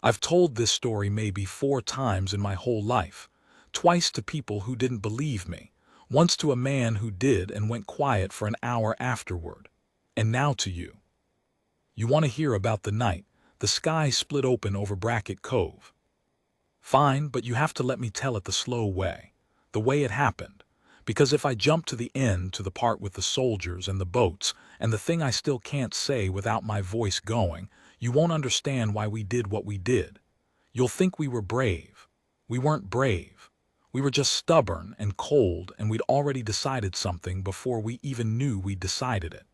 I've told this story maybe 4 times in my whole life. Twice to people who didn't believe me. Once to a man who did and went quiet for an hour afterward. And now to you. You want to hear about the night the sky split open over Brackett Cove. Fine, but you have to let me tell it the slow way. The way it happened. Because if I jump to the end, to the part with the soldiers and the boats, and the thing I still can't say without my voice going, you won't understand why we did what we did. You'll think we were brave. We weren't brave. We were just stubborn and cold, and we'd already decided something before we even knew we'd decided it.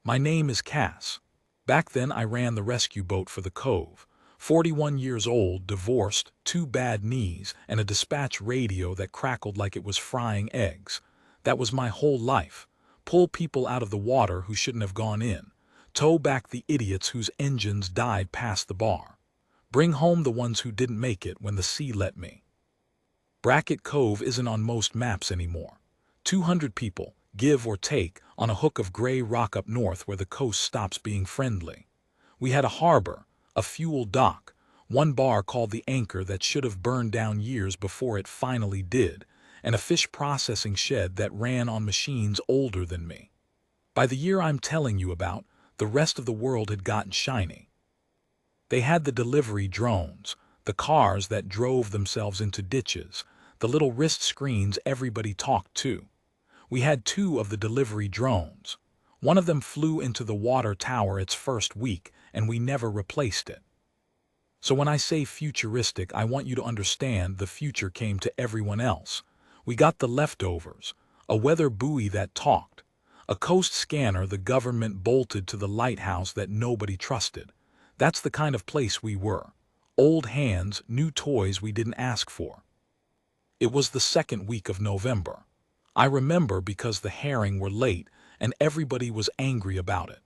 My name is Cass. Back then I ran the rescue boat for the Cove. 41 years old, divorced, 2 bad knees, and a dispatch radio that crackled like it was frying eggs. That was my whole life. Pull people out of the water who shouldn't have gone in. Tow back the idiots whose engines died past the bar. Bring home the ones who didn't make it when the sea let me. Brackett Cove isn't on most maps anymore. 200 people, give or take, on a hook of gray rock up north where the coast stops being friendly. We had a harbor, a fuel dock, one bar called the Anchor that should have burned down years before it finally did, and a fish processing shed that ran on machines older than me. By the year I'm telling you about, the rest of the world had gotten shiny. They had the delivery drones, the cars that drove themselves into ditches, the little wrist screens everybody talked to. We had 2 of the delivery drones. One of them flew into the water tower its first week, and we never replaced it. So when I say futuristic, I want you to understand the future came to everyone else. We got the leftovers, a weather buoy that talked, a coast scanner the government bolted to the lighthouse that nobody trusted. That's the kind of place we were. Old hands, new toys we didn't ask for. It was the 2nd week of November. I remember because the herring were late and everybody was angry about it.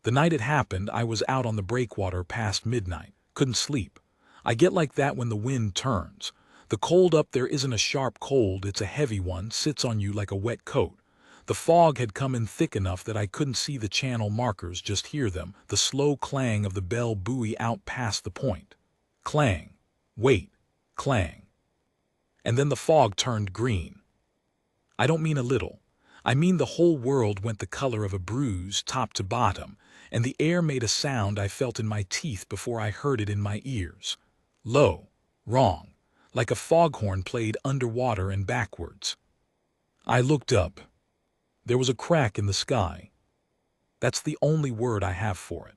The night it happened, I was out on the breakwater past midnight. Couldn't sleep. I get like that when the wind turns. The cold up there isn't a sharp cold, it's a heavy one, sits on you like a wet coat. The fog had come in thick enough that I couldn't see the channel markers, just hear them, the slow clang of the bell buoy out past the point. Clang. Wait. Clang. And then the fog turned green. I don't mean a little. I mean the whole world went the color of a bruise, top to bottom, and the air made a sound I felt in my teeth before I heard it in my ears. Low. Wrong. Like a foghorn played underwater and backwards. I looked up. There was a crack in the sky. That's the only word I have for it.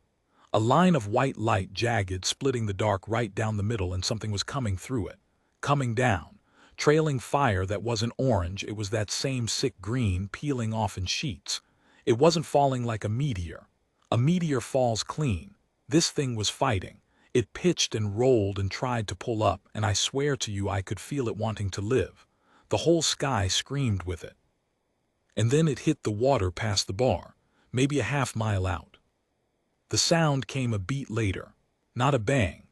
A line of white light, jagged, splitting the dark right down the middle, and something was coming through it. Coming down. Trailing fire that wasn't orange, it was that same sick green, peeling off in sheets. It wasn't falling like a meteor. A meteor falls clean. This thing was fighting. It pitched and rolled and tried to pull up, and I swear to you I could feel it wanting to live. The whole sky screamed with it. And then it hit the water past the bar, maybe a half-mile out. The sound came a beat later. Not a bang.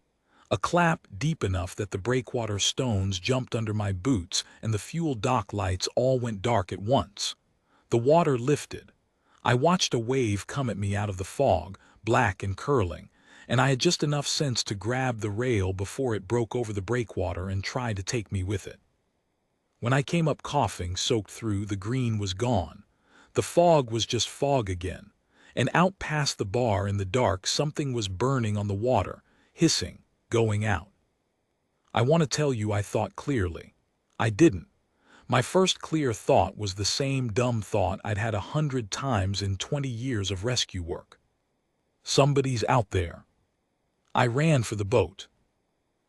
A clap deep enough that the breakwater stones jumped under my boots and the fuel dock lights all went dark at once. The water lifted. I watched a wave come at me out of the fog, black and curling, and I had just enough sense to grab the rail before it broke over the breakwater and try to take me with it. When I came up coughing, soaked through, the green was gone. The fog was just fog again, and out past the bar in the dark something was burning on the water, hissing, going out. I want to tell you I thought clearly. I didn't. My first clear thought was the same dumb thought I'd had 100 times in 20 years of rescue work. Somebody's out there. I ran for the boat.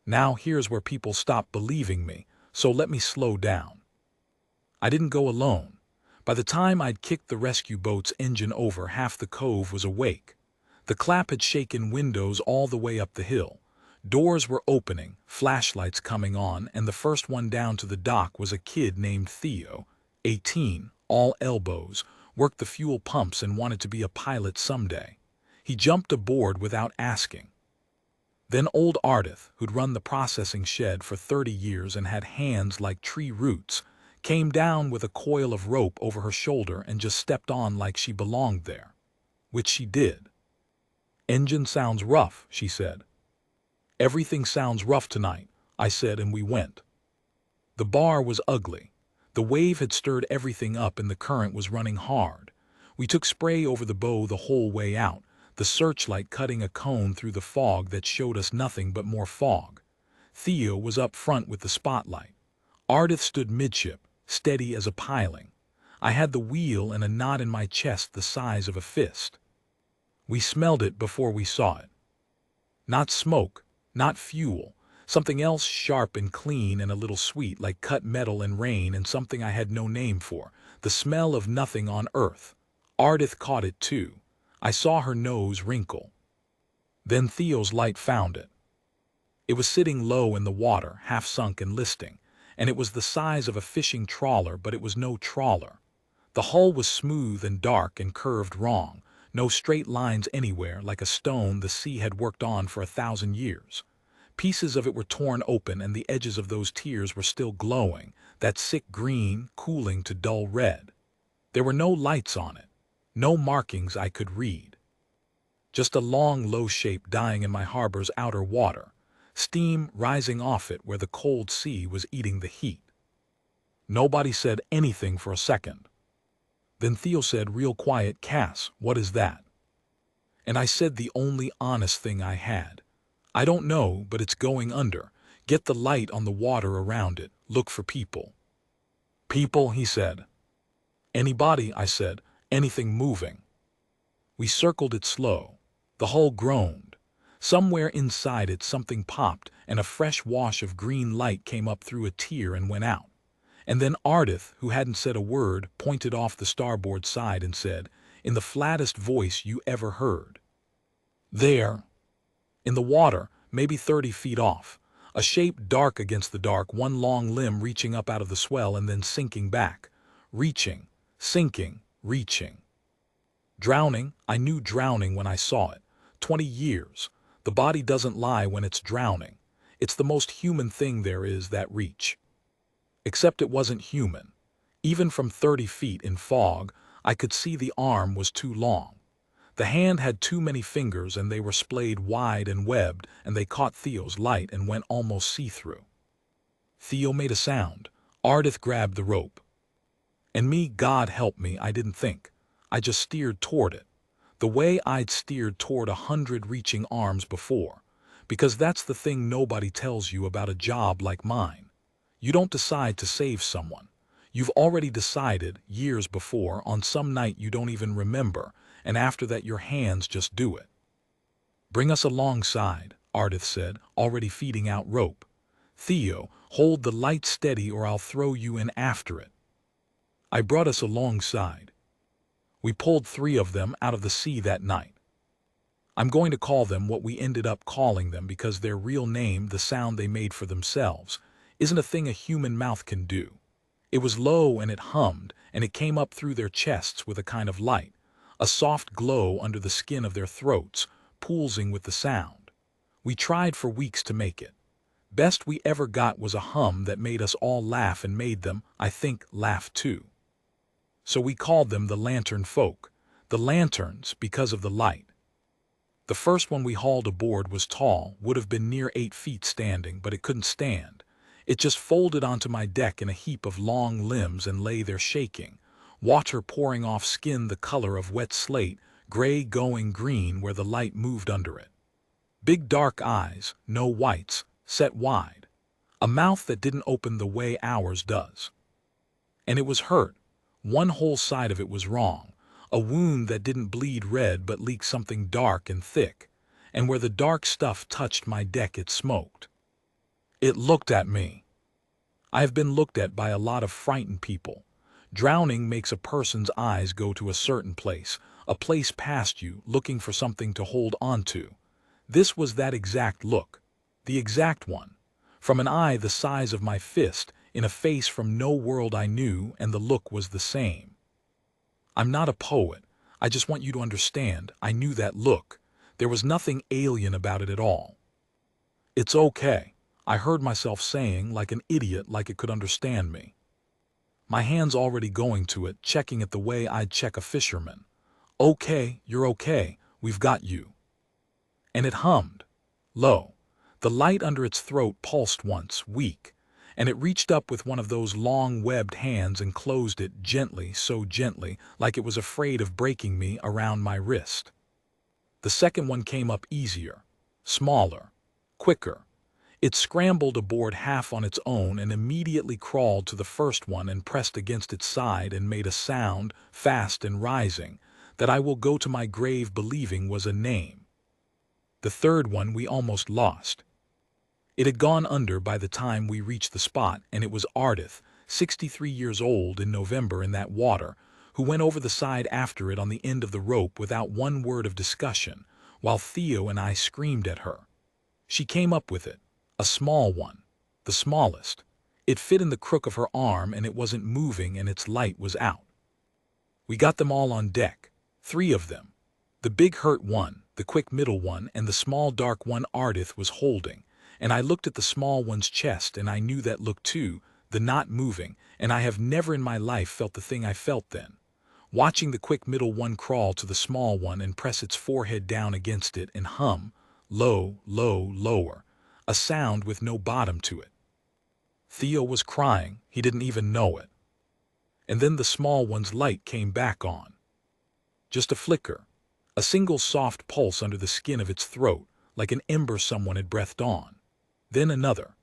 Now here's where people stop believing me, so let me slow down. I didn't go alone. By the time I'd kicked the rescue boat's engine over, half the cove was awake. The clap had shaken windows all the way up the hill. Doors were opening, flashlights coming on, and the first one down to the dock was a kid named Theo, 18, all elbows, worked the fuel pumps and wanted to be a pilot someday. He jumped aboard without asking. Then old Ardith, who'd run the processing shed for 30 years and had hands like tree roots, came down with a coil of rope over her shoulder and just stepped on like she belonged there. Which she did. "Engine sounds rough," she said. Everything sounds rough tonight, I said, and we went. The bar was ugly. The wave had stirred everything up and the current was running hard. We took spray over the bow the whole way out, the searchlight cutting a cone through the fog that showed us nothing but more fog. Theo was up front with the spotlight. Ardith stood midship, steady as a piling. I had the wheel and a knot in my chest the size of a fist. We smelled it before we saw it. Not smoke, not fuel, something else sharp and clean and a little sweet like cut metal and rain and something I had no name for, the smell of nothing on earth. Ardith caught it too. I saw her nose wrinkle. Then Theo's light found it. It was sitting low in the water, half sunk and listing, and it was the size of a fishing trawler, but it was no trawler. The hull was smooth and dark and curved wrong, no straight lines anywhere, like a stone the sea had worked on for 1,000 years. Pieces of it were torn open and the edges of those tears were still glowing, that sick green cooling to dull red. There were no lights on it, no markings I could read. Just a long, low shape dying in my harbor's outer water, steam rising off it where the cold sea was eating the heat. Nobody said anything for a second. Then Theo said real quiet, "Cass, what is that?" And I said the only honest thing I had. "I don't know, but it's going under. Get the light on the water around it. Look for people." "People," he said. "Anybody," I said. "Anything moving." We circled it slow. The hull groaned. Somewhere inside it something popped and a fresh wash of green light came up through a tear and went out. And then Ardith, who hadn't said a word, pointed off the starboard side and said, in the flattest voice you ever heard, "There." In the water, maybe 30 feet off, a shape dark against the dark, one long limb reaching up out of the swell and then sinking back. Reaching, sinking, reaching. Drowning, I knew drowning when I saw it. 20 years. The body doesn't lie when it's drowning. It's the most human thing there is, that reach. Except it wasn't human. Even from 30 feet in fog, I could see the arm was too long. The hand had too many fingers and they were splayed wide and webbed, and they caught Theo's light and went almost see-through. Theo made a sound. Ardith grabbed the rope. And me, God help me, I didn't think. I just steered toward it. The way I'd steered toward 100 reaching arms before. Because that's the thing nobody tells you about a job like mine. You don't decide to save someone. You've already decided, years before, on some night you don't even remember, and after that your hands just do it. "Bring us alongside," Ardith said, already feeding out rope. "Theo, hold the light steady or I'll throw you in after it." I brought us alongside. We pulled 3 of them out of the sea that night. I'm going to call them what we ended up calling them because their real name, the sound they made for themselves, isn't a thing a human mouth can do. It was low and it hummed, and it came up through their chests with a kind of light, a soft glow under the skin of their throats, pulsing with the sound. We tried for weeks to make it. Best we ever got was a hum that made us all laugh and made them, I think, laugh too. So we called them the Lantern Folk, the Lanterns because of the light. The first one we hauled aboard was tall, would have been near 8 feet standing, but it couldn't stand. It just folded onto my deck in a heap of long limbs and lay there shaking, water pouring off skin the color of wet slate, gray going green where the light moved under it. Big dark eyes, no whites, set wide. A mouth that didn't open the way ours does. And it was hurt. One whole side of it was wrong. A wound that didn't bleed red but leaked something dark and thick. And where the dark stuff touched my deck it smoked. It looked at me. I have been looked at by a lot of frightened people. Drowning makes a person's eyes go to a certain place, a place past you, looking for something to hold on to. This was that exact look. The exact one. From an eye the size of my fist, in a face from no world I knew, and the look was the same. I'm not a poet. I just want you to understand, I knew that look. There was nothing alien about it at all. "It's okay," I heard myself saying, like an idiot, like it could understand me. My hands already going to it, checking it the way I'd check a fisherman. "Okay, you're okay, we've got you." And it hummed. Low. The light under its throat pulsed once, weak, and it reached up with one of those long webbed hands and closed it gently, so gently, like it was afraid of breaking me, around my wrist. The second one came up easier, smaller, quicker. It scrambled aboard half on its own and immediately crawled to the first one and pressed against its side and made a sound, fast and rising, that I will go to my grave believing was a name. The third one we almost lost. It had gone under by the time we reached the spot, and it was Ardith, 63 years old in November in that water, who went over the side after it on the end of the rope without one word of discussion, while Theo and I screamed at her. She came up with it, a small one, the smallest. It fit in the crook of her arm and it wasn't moving and its light was out. We got them all on deck, 3 of them. The big hurt one, the quick middle one, and the small dark one Ardith was holding. And I looked at the small one's chest and I knew that look too, the not moving, and I have never in my life felt the thing I felt then. Watching the quick middle one crawl to the small one and press its forehead down against it and hum, low, low, lower, a sound with no bottom to it. Theo was crying, he didn't even know it. And then the small one's light came back on. Just a flicker, a single soft pulse under the skin of its throat, like an ember someone had breathed on. Then another.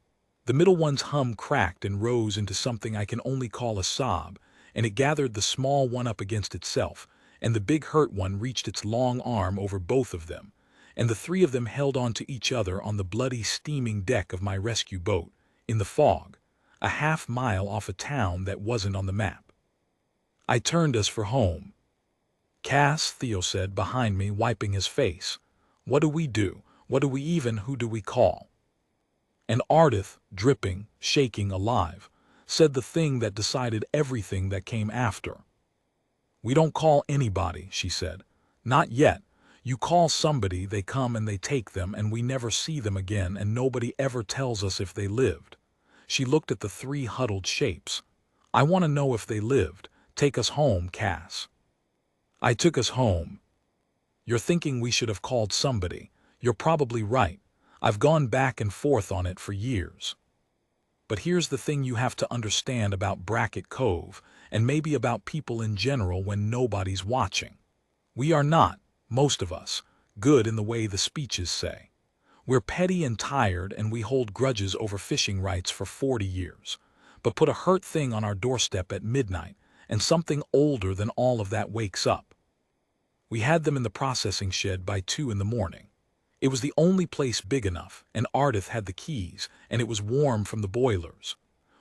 The middle one's hum cracked and rose into something I can only call a sob, and it gathered the small one up against itself, and the big hurt one reached its long arm over both of them, and the 3 of them held on to each other on the bloody, steaming deck of my rescue boat, in the fog, a half-mile off a town that wasn't on the map. I turned us for home. "Cass," Theo said behind me, wiping his face. "What do we do? What do we even, who do we call?" And Ardith, dripping, shaking, alive, said the thing that decided everything that came after. "We don't call anybody," she said. "Not yet. You call somebody, they come and they take them, and we never see them again, and nobody ever tells us if they lived." She looked at the 3 huddled shapes. "I want to know if they lived. Take us home, Cass." I took us home. You're thinking we should have called somebody. You're probably right. I've gone back and forth on it for years. But here's the thing you have to understand about Brackett Cove, and maybe about people in general when nobody's watching. We are not, most of us, good in the way the speeches say. We're petty and tired, and we hold grudges over fishing rights for 40 years. But put a hurt thing on our doorstep at midnight, and something older than all of that wakes up. We had them in the processing shed by 2 in the morning. It was the only place big enough, and Ardith had the keys, and it was warm from the boilers.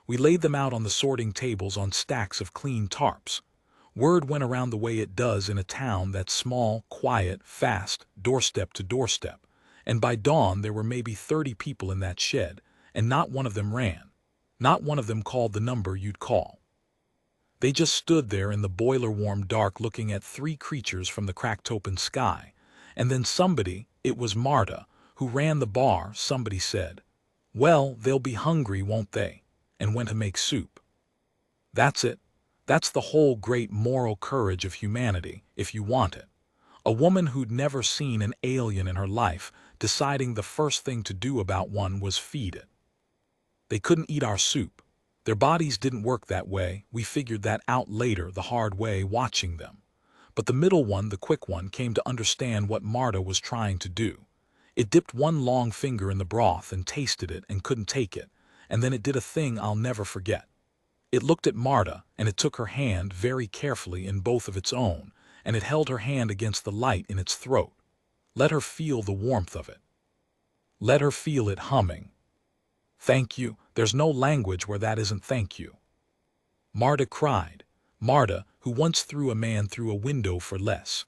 We laid them out on the sorting tables on stacks of clean tarps. Word went around the way it does in a town that's small, quiet, fast, doorstep to doorstep, and by dawn there were maybe 30 people in that shed, and not one of them ran. Not one of them called the number you'd call. They just stood there in the boiler-warm dark looking at 3 creatures from the cracked-open sky, and then somebody, it was Marta, who ran the bar, somebody said, "Well, they'll be hungry, won't they?" and went to make soup. That's it. That's the whole great moral courage of humanity, if you want it. A woman who'd never seen an alien in her life, deciding the first thing to do about one was feed it. They couldn't eat our soup. Their bodies didn't work that way. We figured that out later the hard way watching them. But the middle one, the quick one, came to understand what Marta was trying to do. It dipped one long finger in the broth and tasted it and couldn't take it, and then it did a thing I'll never forget. It looked at Marta, and it took her hand very carefully in both of its own, and it held her hand against the light in its throat. Let her feel the warmth of it. Let her feel it humming. Thank you. There's no language where that isn't thank you. Marta cried. Marta, who once threw a man through a window for less.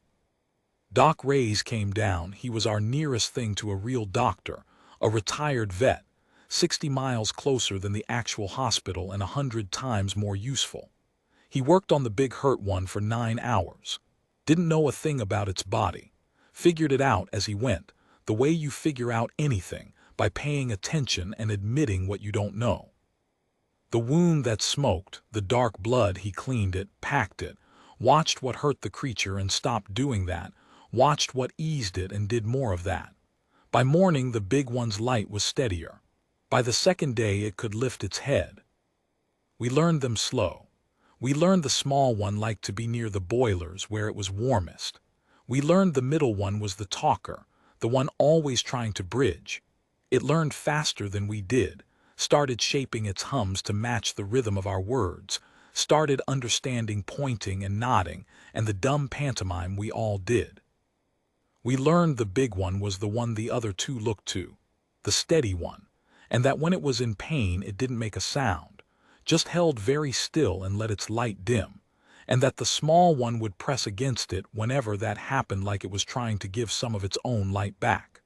Doc Ray's came down. He was our nearest thing to a real doctor, a retired vet, 60 miles closer than the actual hospital and 100 times more useful. He worked on the big hurt one for 9 hours. Didn't know a thing about its body. Figured it out as he went, the way you figure out anything, by paying attention and admitting what you don't know. The wound that smoked, the dark blood, he cleaned it, packed it, watched what hurt the creature and stopped doing that, watched what eased it and did more of that. By morning, the big one's light was steadier. By the second day, it could lift its head. We learned them slow. We learned the small one liked to be near the boilers where it was warmest. We learned the middle one was the talker, the one always trying to bridge. It learned faster than we did, started shaping its hums to match the rhythm of our words, started understanding pointing and nodding and the dumb pantomime we all did. We learned the big one was the one the other two looked to, the steady one, and that when it was in pain it didn't make a sound, just held very still and let its light dim, and that the small one would press against it whenever that happened like it was trying to give some of its own light back.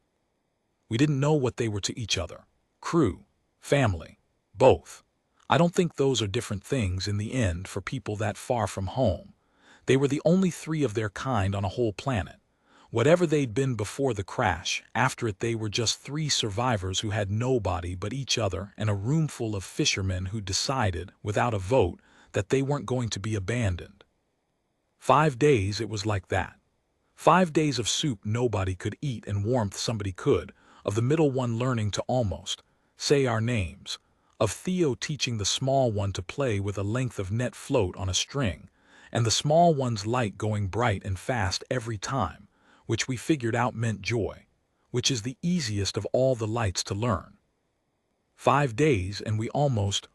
We didn't know what they were to each other. Crew, family, both. I don't think those are different things in the end for people that far from home. They were the only three of their kind on a whole planet. Whatever they'd been before the crash, after it they were just three survivors who had nobody but each other and a room full of fishermen who decided, without a vote, that they weren't going to be abandoned. 5 days it was like that. 5 days of soup nobody could eat and warmth somebody could, of the middle one learning to almost say our names, of Theo teaching the small one to play with a length of net float on a string, and the small one's light going bright and fast every time, which we figured out meant joy, which is the easiest of all the lights to learn. 5 days and we almost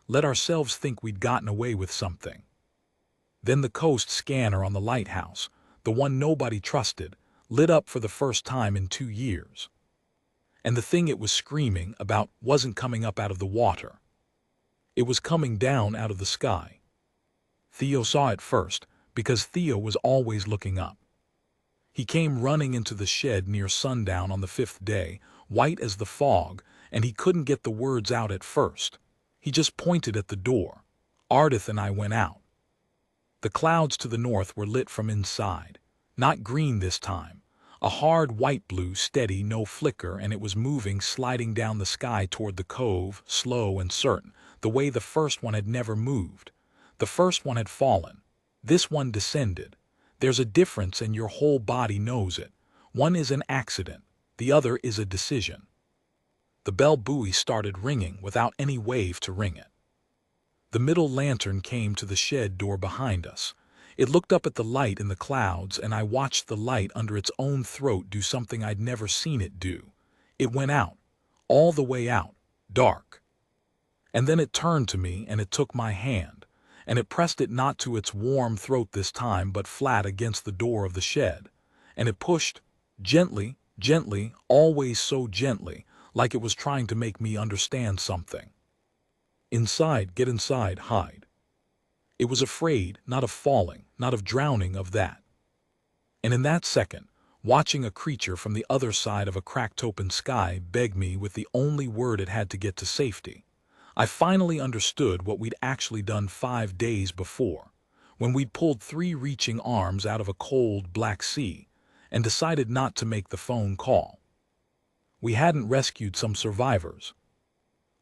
let ourselves think we'd gotten away with something. Then the coast scanner on the lighthouse, the one nobody trusted, lit up for the first time in 2 years. And the thing it was screaming about wasn't coming up out of the water. It was coming down out of the sky. Theo saw it first, because Theo was always looking up. He came running into the shed near sundown on the 5th day, white as the fog, and he couldn't get the words out at first. He just pointed at the door. Ardith and I went out. The clouds to the north were lit from inside. Not green this time. A hard white blue, steady, no flicker, and it was moving, sliding down the sky toward the cove, slow and certain, the way the first one had never moved. The first one had fallen. This one descended. There's a difference and your whole body knows it. One is an accident, the other is a decision. The bell buoy started ringing without any wave to ring it. The middle lantern came to the shed door behind us. It looked up at the light in the clouds, and I watched the light under its own throat do something I'd never seen it do. It went out, all the way out, dark. And then it turned to me and it took my hand, and it pressed it not to its warm throat this time but flat against the door of the shed, and it pushed, gently, gently, always so gently, like it was trying to make me understand something. Inside, get inside, hide. It was afraid, not of falling, not of drowning, of that. And in that second, watching a creature from the other side of a cracked open sky beg me with the only word it had to get to safety, I finally understood what we'd actually done 5 days before, when we'd pulled 3 reaching arms out of a cold black sea and decided not to make the phone call. We hadn't rescued some survivors.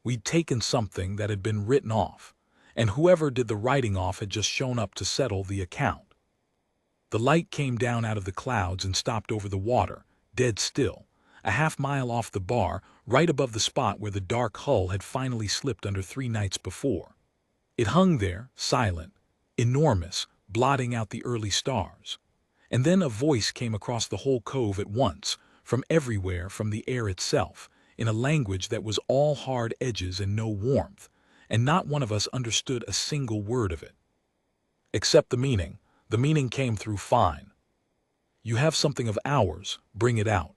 We'd taken something that had been written off, and whoever did the writing off had just shown up to settle the account. The light came down out of the clouds and stopped over the water, dead still, a half-mile off the bar, right above the spot where the dark hull had finally slipped under 3 nights before. It hung there, silent, enormous, blotting out the early stars. And then a voice came across the whole cove at once, from everywhere, from the air itself, in a language that was all hard edges and no warmth, and not one of us understood a single word of it. Except the meaning. The meaning came through fine. You have something of ours, bring it out.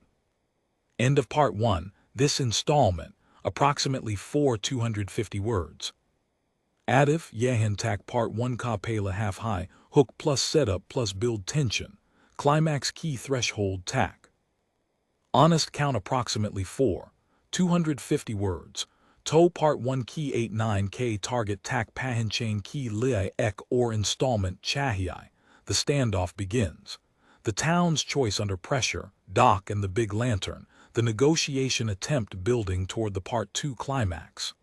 End of part 1, this installment, approximately 250 words. Adif Yahantak part 1 Kapela half high, hook plus setup plus build tension, climax key threshold tack. Honest count approximately 250 words. Toe part 1 key 89k target tack pahin chain key liai ek or installment chahiai. The standoff begins. The town's choice under pressure, Doc and the big lantern, the negotiation attempt building toward the part 2 climax.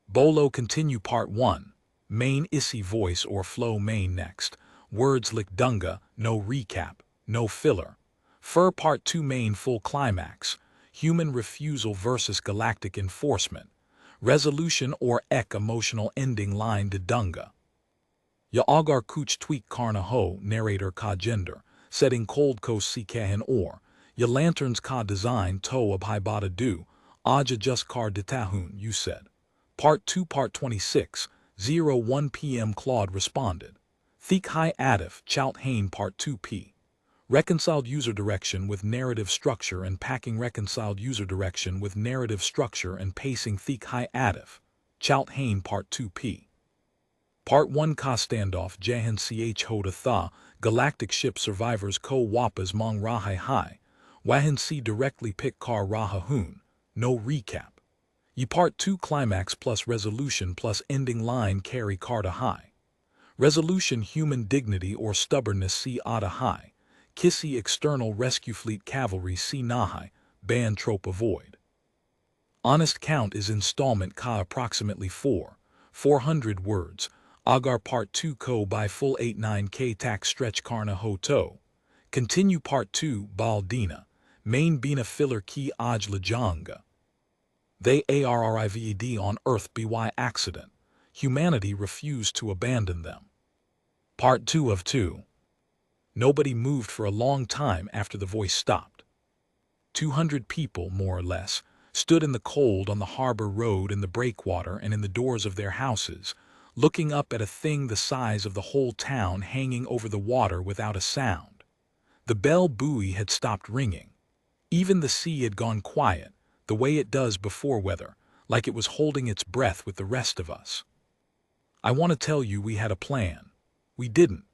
Bolo continue part 1, main issy voice or flow main next, words lick dunga, no recap, no filler. Fur Part 2 Main Full Climax. Human Refusal versus Galactic Enforcement. Resolution or Ek Emotional Ending Line de Dunga. Ya agar kuch tweak karna ho, narrator ka gender, setting cold ko si kahin or, ya lanterns ka design to abhibada do, aja just kar detahun, you said. Part 2 Part 26, 01 p.m. Claude responded. Thik hi adif, chout hain Part 2 p. Reconciled user direction with narrative structure and packing reconciled user direction with narrative structure and pacing Thik hi adif, chout hain Part 2 p. Part 1 Ka Standoff Jahan Ch Hoda Tha, Galactic Ship Survivors Ko Wapas Mong Rahai Hai, Wahan Si Directly Pick Kar Raha Hoon, no recap. Ye Part 2 Climax plus Resolution plus Ending Line Carry Karda High. Resolution Human Dignity or Stubbornness Si Ada High, Kissy External Rescue Fleet Cavalry Si Nahai, Ban Trope Avoid. Honest Count is Installment Ka approximately 400 words, Agar Part 2 Ko by Full 89K Tax Stretch Karna Ho To. Continue Part 2 Baldina, Main Bina Filler Ki Aj Lajanga. They arrived on Earth by accident. Humanity refused to abandon them. Part 2 of 2. Nobody moved for a long time after the voice stopped. 200 people, more or less, stood in the cold on the harbor road in the breakwater and in the doors of their houses, looking up at a thing the size of the whole town hanging over the water without a sound. The bell buoy had stopped ringing. Even the sea had gone quiet, the way it does before weather, like it was holding its breath with the rest of us. I want to tell you we had a plan. We didn't.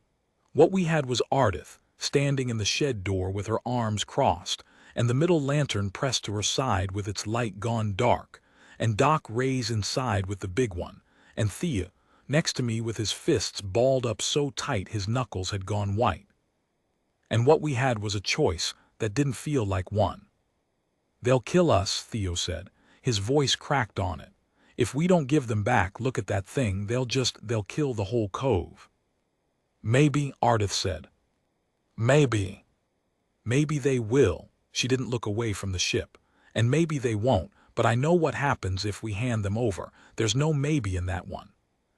What we had was Ardith, standing in the shed door with her arms crossed, and the middle lantern pressed to her side with its light gone dark, and Doc Ray's inside with the big one, and Thea, next to me with his fists balled up so tight his knuckles had gone white. And what we had was a choice that didn't feel like one. They'll kill us, Theo said. His voice cracked on it. If we don't give them back, look at that thing, they'll kill the whole cove. Maybe, Ardith said. Maybe. Maybe they will. She didn't look away from the ship. And maybe they won't, but I know what happens if we hand them over. There's no maybe in that one.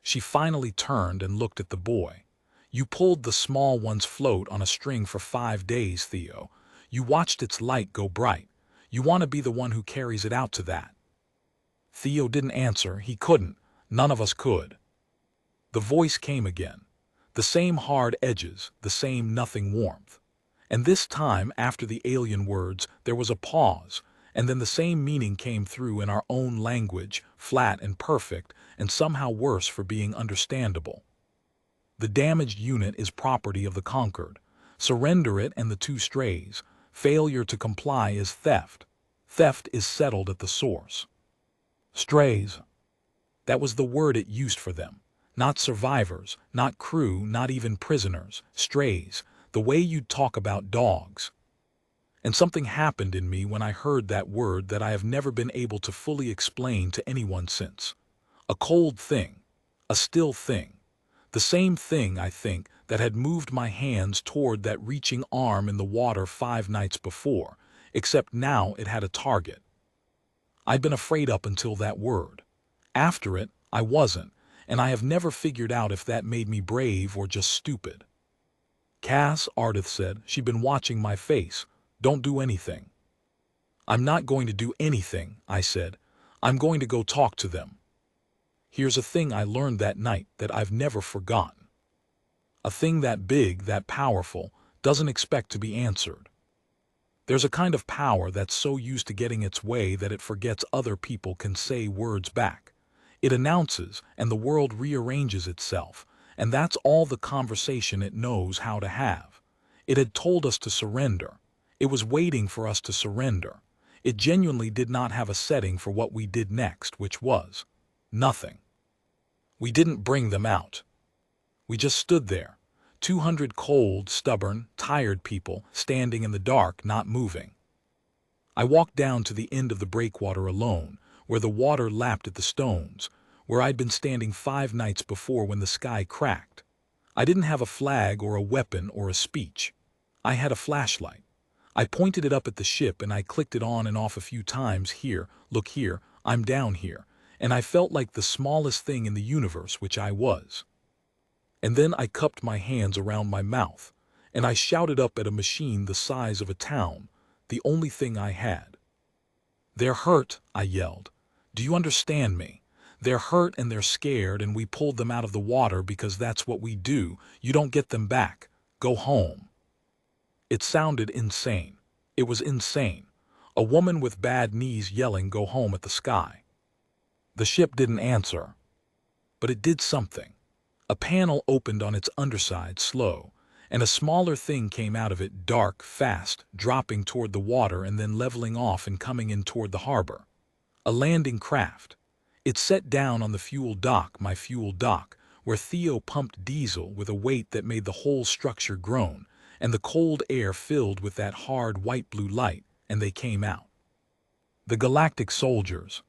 She finally turned and looked at the boy. You pulled the small one's float on a string for 5 days, Theo. You watched its light go bright. You want to be the one who carries it out to that. Theo didn't answer. He couldn't. None of us could. The voice came again. The same hard edges, the same nothing warmth. And this time, after the alien words, there was a pause, and then the same meaning came through in our own language, flat and perfect, and somehow worse for being understandable. The damaged unit is property of the conquered. Surrender it and the 2 strays. Failure to comply is theft. Theft is settled at the source. Strays. That was the word it used for them. Not survivors, not crew, not even prisoners. Strays. The way you'd talk about dogs. And something happened in me when I heard that word that I have never been able to fully explain to anyone since. A cold thing. A still thing. The same thing, I think, that had moved my hands toward that reaching arm in the water 5 nights before, except now it had a target. I'd been afraid up until that word. After it, I wasn't, and I have never figured out if that made me brave or just stupid. Cass, Ardith said, she'd been watching my face. Don't do anything. I'm not going to do anything, I said. I'm going to go talk to them. Here's a thing I learned that night that I've never forgotten. A thing that big, that powerful, doesn't expect to be answered. There's a kind of power that's so used to getting its way that it forgets other people can say words back. It announces, and the world rearranges itself, and that's all the conversation it knows how to have. It had told us to surrender. It was waiting for us to surrender. It genuinely did not have a setting for what we did next, which was nothing. We didn't bring them out. We just stood there, 200 cold, stubborn, tired people standing in the dark, not moving. I walked down to the end of the breakwater alone, where the water lapped at the stones, where I'd been standing 5 nights before when the sky cracked. I didn't have a flag or a weapon or a speech. I had a flashlight. I pointed it up at the ship and I clicked it on and off a few times. Here, look here, I'm down here. And I felt like the smallest thing in the universe, which I was. And then I cupped my hands around my mouth, and I shouted up at a machine the size of a town, the only thing I had. "They're hurt," I yelled. "Do you understand me? They're hurt and they're scared, and we pulled them out of the water because that's what we do. You don't get them back. Go home." It sounded insane. It was insane. A woman with bad knees yelling, "Go home," at the sky. The ship didn't answer. But it did something. A panel opened on its underside, slow, and a smaller thing came out of it, dark, fast, dropping toward the water and then leveling off and coming in toward the harbor. A landing craft. It set down on the fuel dock, my fuel dock, where Theo pumped diesel with a weight that made the whole structure groan, and the cold air filled with that hard white-blue light, and they came out. The galactic soldiers.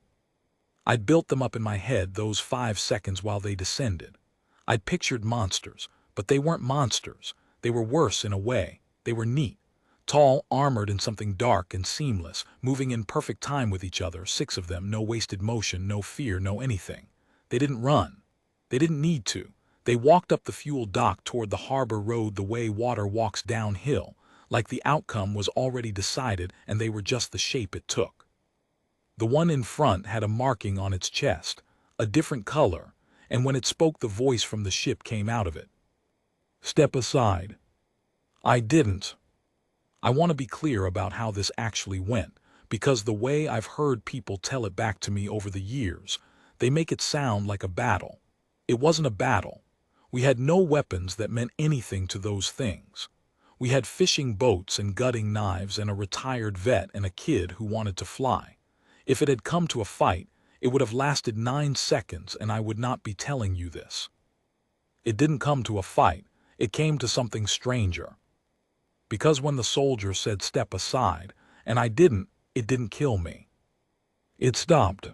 I'd built them up in my head those 5 seconds while they descended. I'd pictured monsters, but they weren't monsters. They were worse in a way. They were neat, tall, armored in something dark and seamless, moving in perfect time with each other, 6 of them, no wasted motion, no fear, no anything. They didn't run. They didn't need to. They walked up the fuel dock toward the harbor road the way water walks downhill, like the outcome was already decided and they were just the shape it took. The one in front had a marking on its chest, a different color, and when it spoke the voice from the ship came out of it. "Step aside." I didn't. I want to be clear about how this actually went, because the way I've heard people tell it back to me over the years, they make it sound like a battle. It wasn't a battle. We had no weapons that meant anything to those things. We had fishing boats and gutting knives and a retired vet and a kid who wanted to fly. If it had come to a fight, it would have lasted 9 seconds and I would not be telling you this. It didn't come to a fight, it came to something stranger. Because when the soldier said step aside, and I didn't, it didn't kill me. It stopped.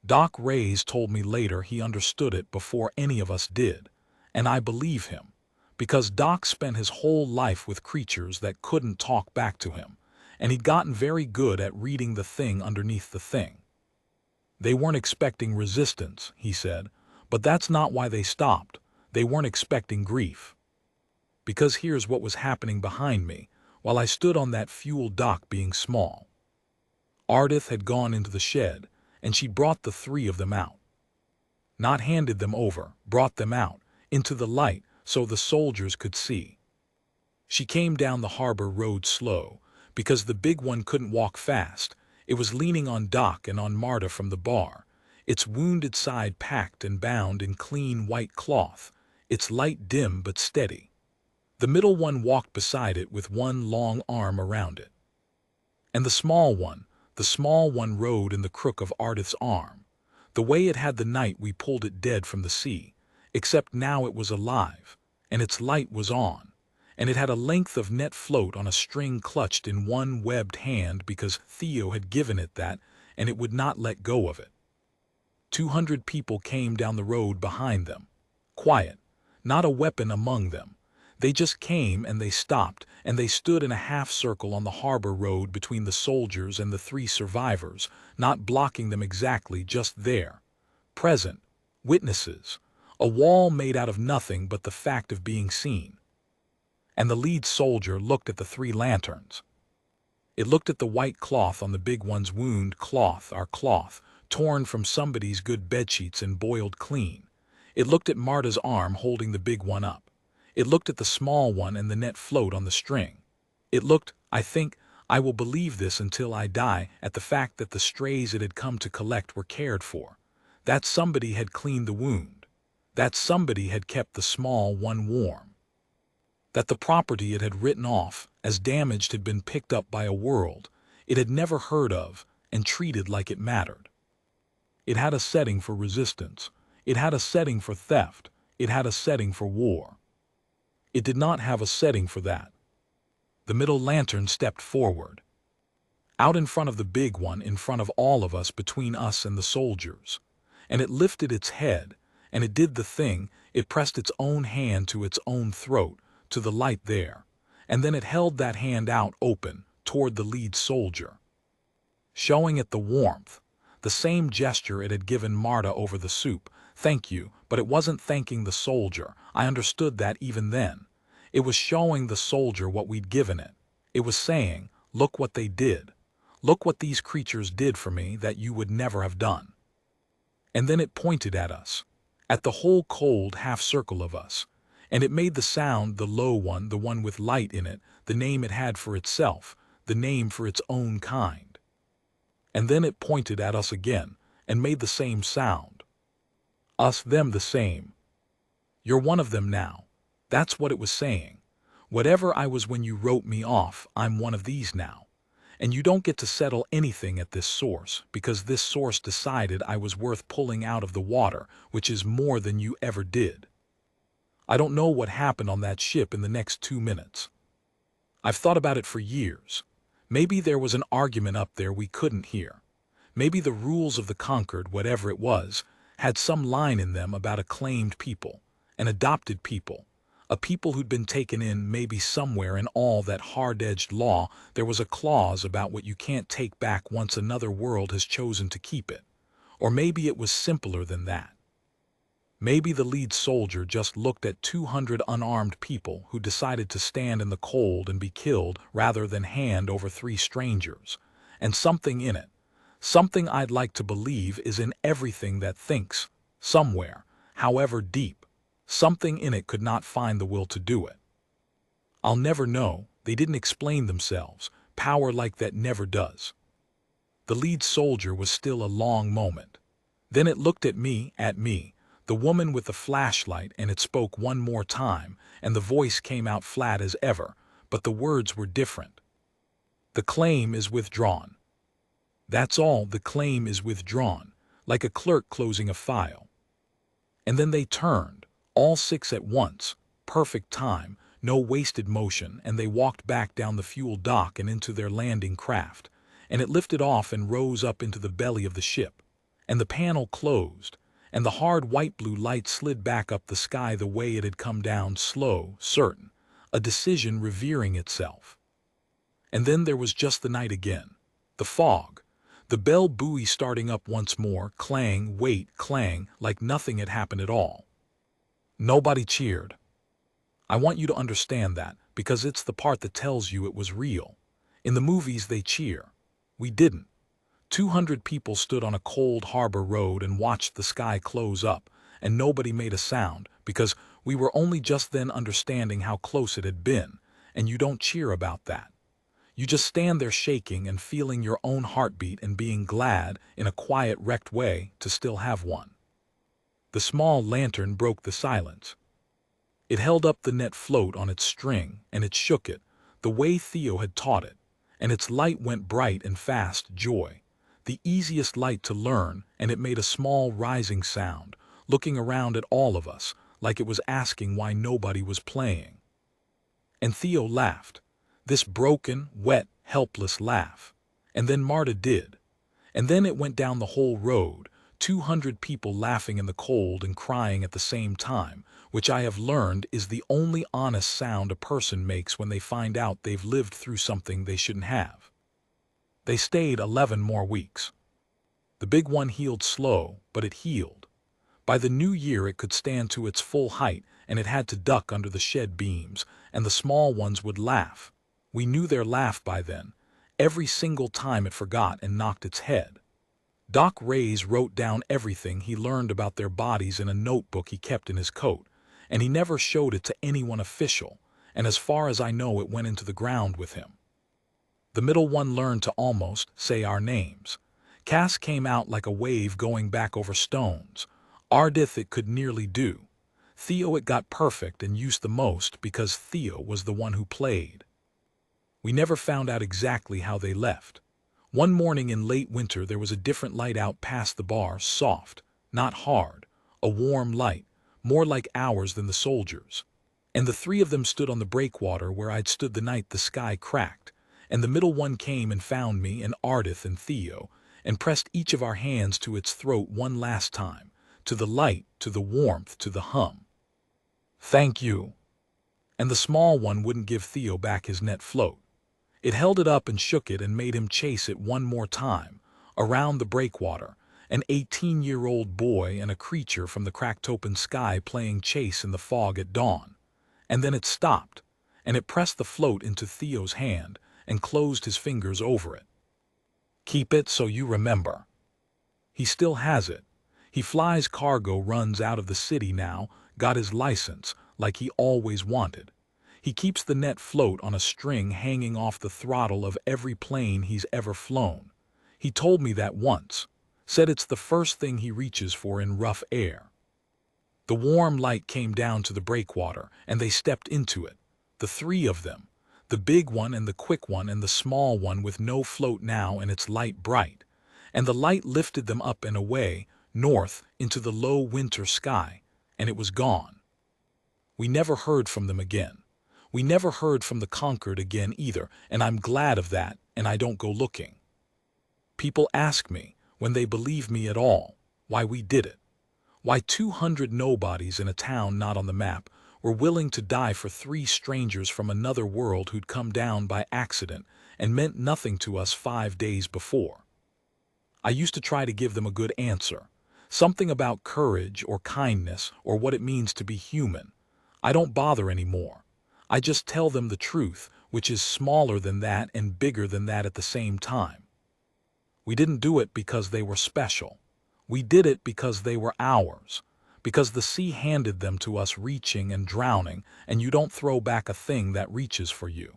Doc Reyes told me later he understood it before any of us did, and I believe him, because Doc spent his whole life with creatures that couldn't talk back to him, and he'd gotten very good at reading the thing underneath the thing. They weren't expecting resistance, he said, but that's not why they stopped. They weren't expecting grief. Because here's what was happening behind me, while I stood on that fuel dock being small. Ardith had gone into the shed, and she brought the 3 of them out. Not handed them over, brought them out, into the light, so the soldiers could see. She came down the harbor road slow, because the big one couldn't walk fast. It was leaning on Doc and on Marta from the bar, its wounded side packed and bound in clean white cloth, its light dim but steady. The middle one walked beside it with one long arm around it. And the small one rode in the crook of Ardith's arm, the way it had the night we pulled it dead from the sea, except now it was alive, and its light was on, and it had a length of net float on a string clutched in one webbed hand because Theo had given it that, and it would not let go of it. 200 people came down the road behind them, quiet, not a weapon among them. They just came and they stopped, and they stood in a half circle on the harbor road between the soldiers and the 3 survivors, not blocking them exactly, just there. Present, witnesses, a wall made out of nothing but the fact of being seen. And the lead soldier looked at the 3 lanterns. It looked at the white cloth on the big one's wound, cloth, our cloth, torn from somebody's good bedsheets and boiled clean. It looked at Marta's arm holding the big one up. It looked at the small one and the net float on the string. It looked, I think, I will believe this until I die, at the fact that the strays it had come to collect were cared for. That somebody had cleaned the wound. That somebody had kept the small one warm. That the property it had written off as damaged had been picked up by a world it had never heard of and treated like it mattered. It had a setting for resistance. It had a setting for theft. It had a setting for war. It did not have a setting for that. The middle lantern stepped forward. Out in front of the big one, in front of all of us, between us and the soldiers. And it lifted its head, and it did the thing, it pressed its own hand to its own throat, to the light there. and then it held that hand out open toward the lead soldier, showing it the warmth, the same gesture it had given Marta over the soup. Thank you, but it wasn't thanking the soldier. I understood that even then. It was showing the soldier what we'd given it. It was saying, look what they did. Look what these creatures did for me that you would never have done. And then it pointed at us, at the whole cold half-circle of us, and it made the sound, the low one, the one with light in it, the name it had for itself, the name for its own kind. And then it pointed at us again, and made the same sound. Us, them, the same. You're one of them now. That's what it was saying. Whatever I was when you wrote me off, I'm one of these now. And you don't get to settle anything at this source, because this source decided I was worth pulling out of the water, which is more than you ever did. I don't know what happened on that ship in the next 2 minutes. I've thought about it for years. Maybe there was an argument up there we couldn't hear. Maybe the rules of the conquered, whatever it was, had some line in them about a claimed people, an adopted people, a people who'd been taken in. Maybe somewhere in all that hard-edged law there was a clause about what you can't take back once another world has chosen to keep it. Or maybe it was simpler than that. Maybe the lead soldier just looked at 200 unarmed people who decided to stand in the cold and be killed rather than hand over 3 strangers. And something in it, something I'd like to believe is in everything that thinks, somewhere, however deep, something in it could not find the will to do it. I'll never know. They didn't explain themselves. Power like that never does. The lead soldier was still a long moment. Then it looked at me, the woman with the flashlight, and it spoke one more time, and the voice came out flat as ever, but the words were different. The claim is withdrawn. That's all. The claim is withdrawn, like a clerk closing a file. And then they turned, all 6 at once, perfect time, no wasted motion, and they walked back down the fuel dock and into their landing craft, and it lifted off and rose up into the belly of the ship, and the panel closed, and the hard white-blue light slid back up the sky the way it had come down, slow, certain, a decision revering itself. And then there was just the night again, the fog, the bell buoy starting up once more, clang, wait, clang, like nothing had happened at all. Nobody cheered. I want you to understand that, because it's the part that tells you it was real. In the movies they cheer. We didn't. 200 people stood on a cold harbor road and watched the sky close up, and nobody made a sound, because we were only just then understanding how close it had been, and you don't cheer about that. You just stand there shaking and feeling your own heartbeat and being glad, in a quiet, wrecked way, to still have one. The small lantern broke the silence. It held up the net float on its string, and it shook it, the way Theo had taught it, and its light went bright and fast, joy. The easiest light to learn, and it made a small rising sound, looking around at all of us, like it was asking why nobody was playing. And Theo laughed, this broken, wet, helpless laugh. And then Marta did. And then it went down the whole road, 200 people laughing in the cold and crying at the same time, which I have learned is the only honest sound a person makes when they find out they've lived through something they shouldn't have. They stayed 11 more weeks. The big one healed slow, but it healed. By the new year it could stand to its full height, and it had to duck under the shed beams, and the small ones would laugh. We knew their laugh by then, every single time it forgot and knocked its head. Doc Reyes wrote down everything he learned about their bodies in a notebook he kept in his coat, and he never showed it to anyone official, and as far as I know it went into the ground with him. The middle one learned to almost say our names. Cass came out like a wave going back over stones. Ardith it could nearly do. Theo it got perfect and used the most because Theo was the one who played. We never found out exactly how they left. One morning in late winter there was a different light out past the bar, soft, not hard, a warm light, more like ours than the soldiers. And the 3 of them stood on the breakwater where I'd stood the night the sky cracked, and the middle one came and found me and Ardith and Theo, and pressed each of our hands to its throat one last time, to the light, to the warmth, to the hum. Thank you. and the small one wouldn't give Theo back his net float. It held it up and shook it and made him chase it one more time, around the breakwater, an 18-year-old boy and a creature from the cracked open sky playing chase in the fog at dawn. And then it stopped, and it pressed the float into Theo's hand and closed his fingers over it. Keep it so you remember. He still has it. He flies cargo runs out of the city now, got his license, like he always wanted. He keeps the net float on a string hanging off the throttle of every plane he's ever flown. He told me that once, said it's the first thing he reaches for in rough air. The warm light came down to the breakwater, and they stepped into it, the three of them, the big one and the quick one and the small one with no float now and its light bright, and the light lifted them up and away, north, into the low winter sky, and it was gone. We never heard from them again. We never heard from the Concord again either, and I'm glad of that, and I don't go looking. People ask me, when they believe me at all, why we did it. Why 200 nobodies in a town not on the map were willing to die for 3 strangers from another world who'd come down by accident and meant nothing to us 5 days before. I used to try to give them a good answer, something about courage or kindness or what it means to be human. I don't bother anymore. I just tell them the truth, which is smaller than that and bigger than that at the same time. We didn't do it because they were special. We did it because they were ours, because the sea handed them to us reaching and drowning, and you don't throw back a thing that reaches for you.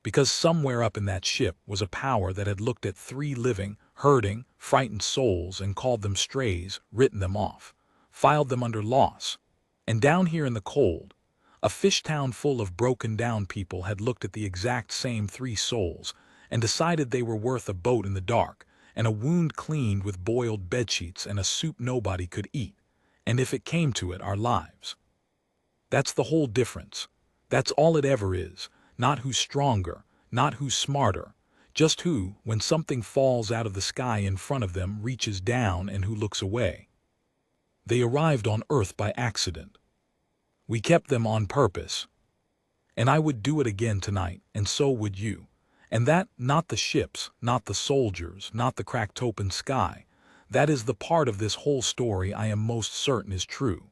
Because somewhere up in that ship was a power that had looked at 3 living, hurting, frightened souls and called them strays, written them off, filed them under loss. And down here in the cold, a fish town full of broken-down people had looked at the exact same 3 souls and decided they were worth a boat in the dark and a wound cleaned with boiled bedsheets and a soup nobody could eat, and if it came to it, our lives. That's the whole difference. That's all it ever is, not who's stronger, not who's smarter, just who, when something falls out of the sky in front of them, reaches down and who looks away. They arrived on Earth by accident. We kept them on purpose. And I would do it again tonight, and so would you. And that, not the ships, not the soldiers, not the cracked open sky. That is the part of this whole story I am most certain is true.